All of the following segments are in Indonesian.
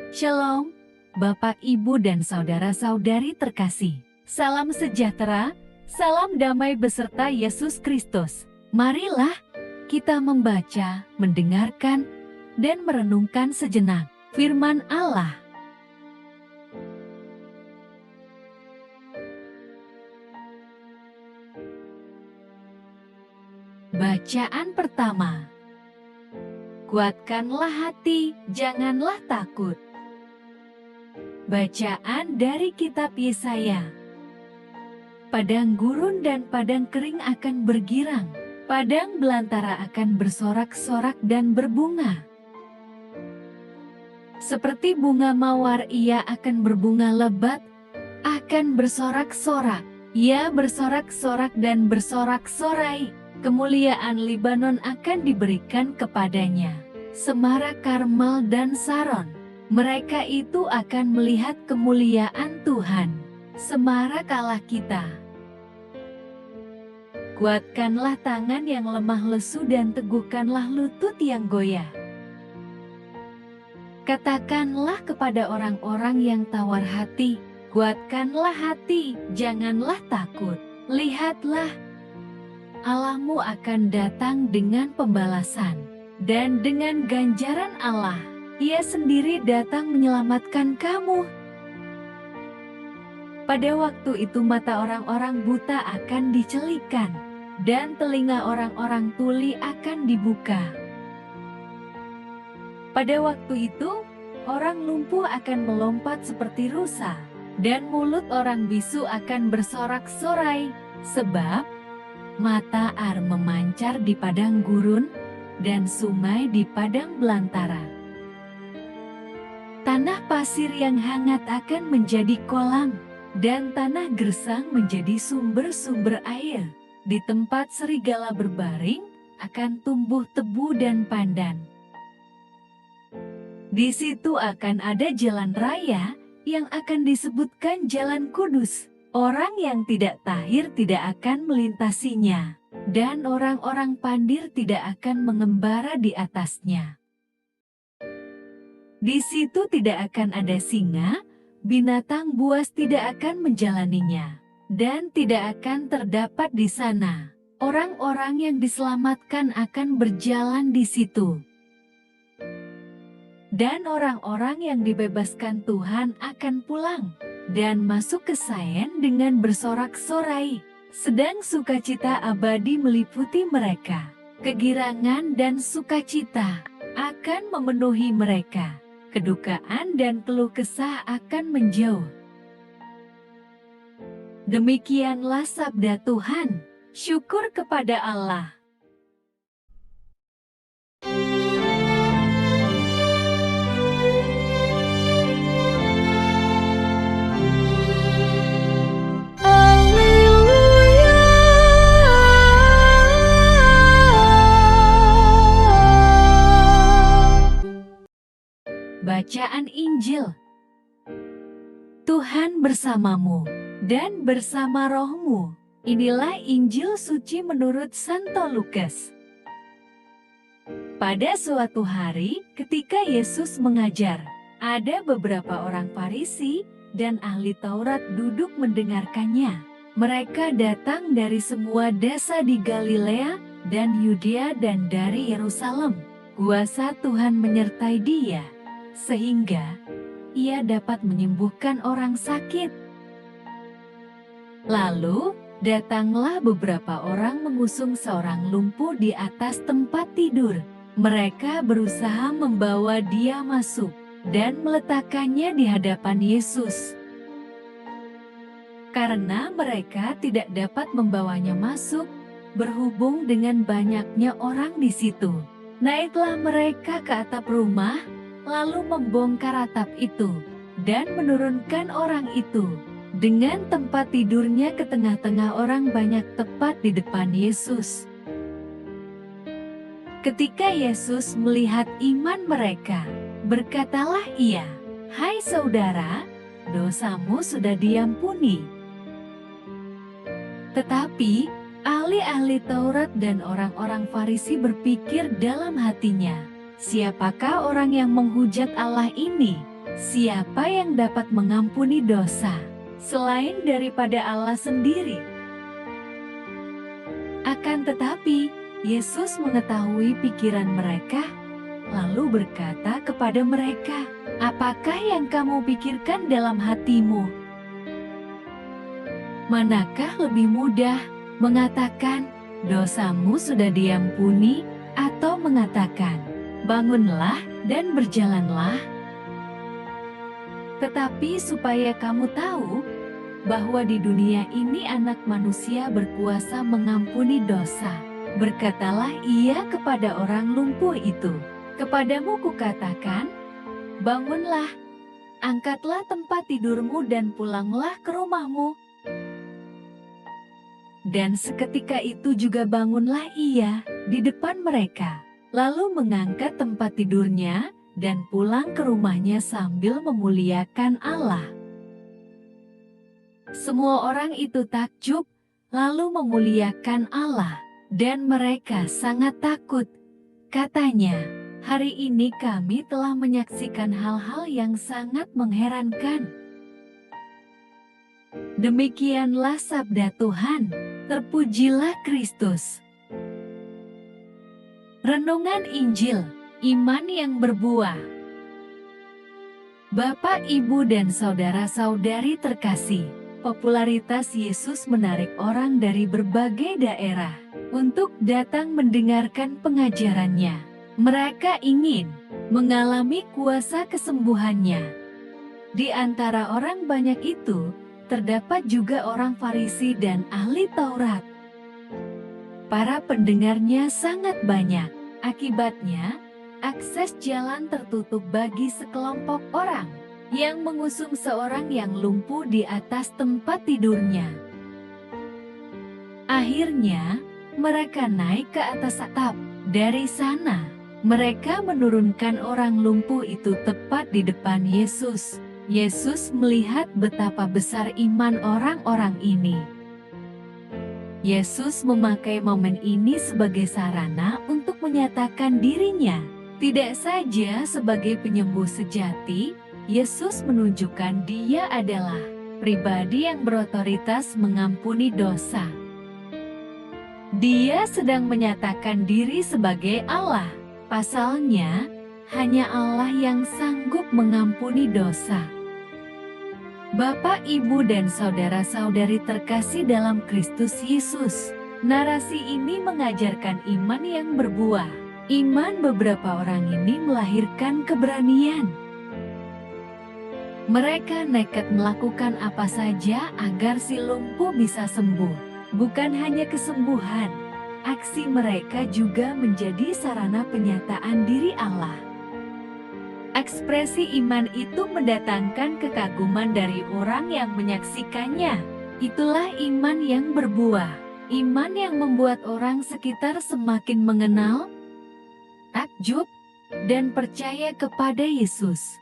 Shalom, Bapak, Ibu, dan saudara-saudari terkasih. Salam sejahtera, salam damai beserta Yesus Kristus. Marilah kita membaca, mendengarkan, dan merenungkan sejenak firman Allah. Bacaan pertama. Kuatkanlah hati, janganlah takut. Bacaan dari kitab Yesaya. Padang gurun dan padang kering akan bergirang, padang belantara akan bersorak-sorak dan berbunga. Seperti bunga mawar ia akan berbunga lebat, akan bersorak-sorak. Ia bersorak-sorak dan bersorak-sorai. Kemuliaan Libanon akan diberikan kepadanya. Semara Karmel dan Saron, mereka itu akan melihat kemuliaan Tuhan. Semara Allah kita. Kuatkanlah tangan yang lemah lesu dan teguhkanlah lutut yang goyah. Katakanlah kepada orang-orang yang tawar hati, kuatkanlah hati, janganlah takut. Lihatlah, Allahmu akan datang dengan pembalasan, dan dengan ganjaran Allah, Ia sendiri datang menyelamatkan kamu. Pada waktu itu mata orang-orang buta akan dicelikan, dan telinga orang-orang tuli akan dibuka. Pada waktu itu, orang lumpuh akan melompat seperti rusa, dan mulut orang bisu akan bersorak-sorai, sebab mata air memancar di padang gurun, dan sungai di padang belantara. Tanah pasir yang hangat akan menjadi kolam, dan tanah gersang menjadi sumber-sumber air. Di tempat serigala berbaring, akan tumbuh tebu dan pandan. Di situ akan ada jalan raya, yang akan disebutkan Jalan Kudus. Orang yang tidak tahir tidak akan melintasinya, dan orang-orang pandir tidak akan mengembara di atasnya. Di situ tidak akan ada singa, binatang buas tidak akan menjalaninya, dan tidak akan terdapat di sana. Orang-orang yang diselamatkan akan berjalan di situ. Dan orang-orang yang dibebaskan Tuhan akan pulang, dan masuk ke Sion dengan bersorak-sorai. Sedang sukacita abadi meliputi mereka. Kegirangan dan sukacita akan memenuhi mereka. Kedukaan dan keluh kesah akan menjauh. Demikianlah sabda Tuhan. Syukur kepada Allah. Bacaan Injil. Tuhan bersamamu, dan bersama rohmu. Inilah Injil suci menurut Santo Lukas. Pada suatu hari, ketika Yesus mengajar, ada beberapa orang Farisi dan ahli Taurat duduk mendengarkannya. Mereka datang dari semua desa di Galilea dan Yudea dan dari Yerusalem. Kuasa Tuhan menyertai dia, sehingga ia dapat menyembuhkan orang sakit. Lalu, datanglah beberapa orang mengusung seorang lumpuh di atas tempat tidur. Mereka berusaha membawa dia masuk dan meletakkannya di hadapan Yesus. Karena mereka tidak dapat membawanya masuk, berhubung dengan banyaknya orang di situ. Naiklah mereka ke atap rumah, lalu membongkar atap itu, dan menurunkan orang itu, dengan tempat tidurnya ke tengah-tengah orang banyak tepat di depan Yesus. Ketika Yesus melihat iman mereka, berkatalah ia, "Hai saudara, dosamu sudah diampuni." Tetapi, ahli-ahli Taurat dan orang-orang Farisi berpikir dalam hatinya, "Siapakah orang yang menghujat Allah ini, Siapa yang dapat mengampuni dosa selain daripada Allah sendiri? Akan tetapi, Yesus mengetahui pikiran mereka, lalu berkata kepada mereka, "Apakah yang kamu pikirkan dalam hatimu? Manakah lebih mudah mengatakan, 'Dosamu sudah diampuni,' atau mengatakan, 'Bangunlah dan berjalanlah'? Tetapi supaya kamu tahu bahwa di dunia ini Anak Manusia berkuasa mengampuni dosa, berkatalah ia kepada orang lumpuh itu, 'Kepadamu kukatakan, bangunlah, angkatlah tempat tidurmu dan pulanglah ke rumahmu.' Dan seketika itu juga bangunlah ia di depan mereka, lalu mengangkat tempat tidurnya dan pulang ke rumahnya sambil memuliakan Allah. Semua orang itu takjub, lalu memuliakan Allah, dan mereka sangat takut. Katanya, 'Hari ini kami telah menyaksikan hal-hal yang sangat mengherankan.'" Demikianlah sabda Tuhan. Terpujilah Kristus. Renungan Injil, iman yang berbuah. Bapak, Ibu, dan saudara-saudari terkasih, popularitas Yesus menarik orang dari berbagai daerah untuk datang mendengarkan pengajarannya. Mereka ingin mengalami kuasa kesembuhannya. Di antara orang banyak itu, terdapat juga orang Farisi dan ahli Taurat. Para pendengarnya sangat banyak. Akibatnya, akses jalan tertutup bagi sekelompok orang yang mengusung seorang yang lumpuh di atas tempat tidurnya. Akhirnya, mereka naik ke atas atap. Dari sana, mereka menurunkan orang lumpuh itu tepat di depan Yesus. Yesus melihat betapa besar iman orang-orang ini. Yesus memakai momen ini sebagai sarana untuk menyatakan dirinya. Tidak saja sebagai penyembuh sejati, Yesus menunjukkan Dia adalah pribadi yang berotoritas mengampuni dosa. Dia sedang menyatakan diri sebagai Allah. Pasalnya, hanya Allah yang sanggup mengampuni dosa. Bapak, Ibu, dan saudara-saudari terkasih dalam Kristus Yesus, narasi ini mengajarkan iman yang berbuah. Iman beberapa orang ini melahirkan keberanian. Mereka nekat melakukan apa saja agar si lumpuh bisa sembuh. Bukan hanya kesembuhan, aksi mereka juga menjadi sarana penyataan diri Allah. Ekspresi iman itu mendatangkan kekaguman dari orang yang menyaksikannya. Itulah iman yang berbuah. Iman yang membuat orang sekitar semakin mengenal, takjub, dan percaya kepada Yesus.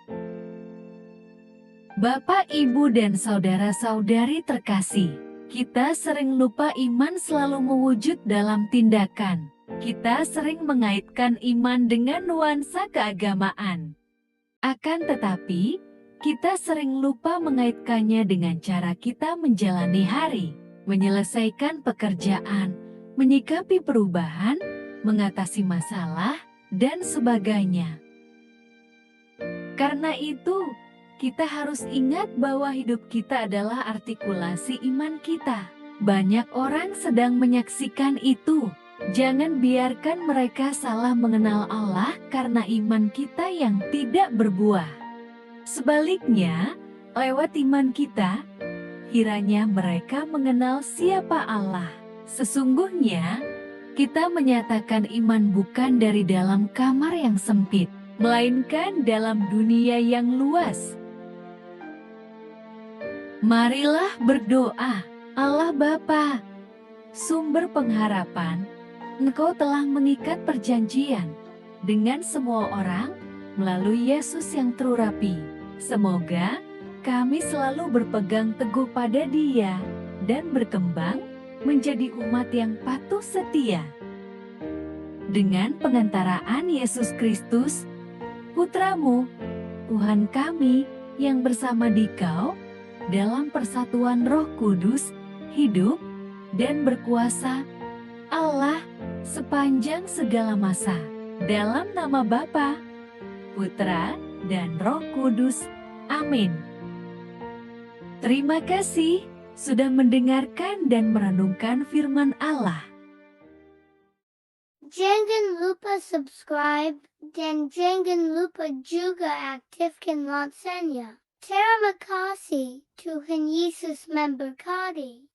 Bapak, Ibu, dan saudara-saudari terkasih, kita sering lupa iman selalu mewujud dalam tindakan. Kita sering mengaitkan iman dengan nuansa keagamaan. Akan tetapi, kita sering lupa mengaitkannya dengan cara kita menjalani hari, menyelesaikan pekerjaan, menyikapi perubahan, mengatasi masalah, dan sebagainya. Karena itu, kita harus ingat bahwa hidup kita adalah artikulasi iman kita. Banyak orang sedang menyaksikan itu. Jangan biarkan mereka salah mengenal Allah karena iman kita yang tidak berbuah. Sebaliknya, lewat iman kita, kiranya mereka mengenal siapa Allah. Sesungguhnya, kita menyatakan iman bukan dari dalam kamar yang sempit, melainkan dalam dunia yang luas. Marilah berdoa. Allah Bapa, sumber pengharapan, Engkau telah mengikat perjanjian dengan semua orang melalui Yesus yang terurapi. Semoga kami selalu berpegang teguh pada Dia dan berkembang menjadi umat yang patuh setia. Dengan pengantaraan Yesus Kristus, Putra-Mu, Tuhan kami yang bersama Dikau dalam persatuan Roh Kudus, hidup dan berkuasa Allah sepanjang segala masa. Dalam nama Bapa, Putra, dan Roh Kudus. Amin. Terima kasih sudah mendengarkan dan merenungkan firman Allah. Jangan lupa subscribe dan jangan lupa juga aktifkan loncengnya. Terima kasih, Tuhan Yesus memberkati.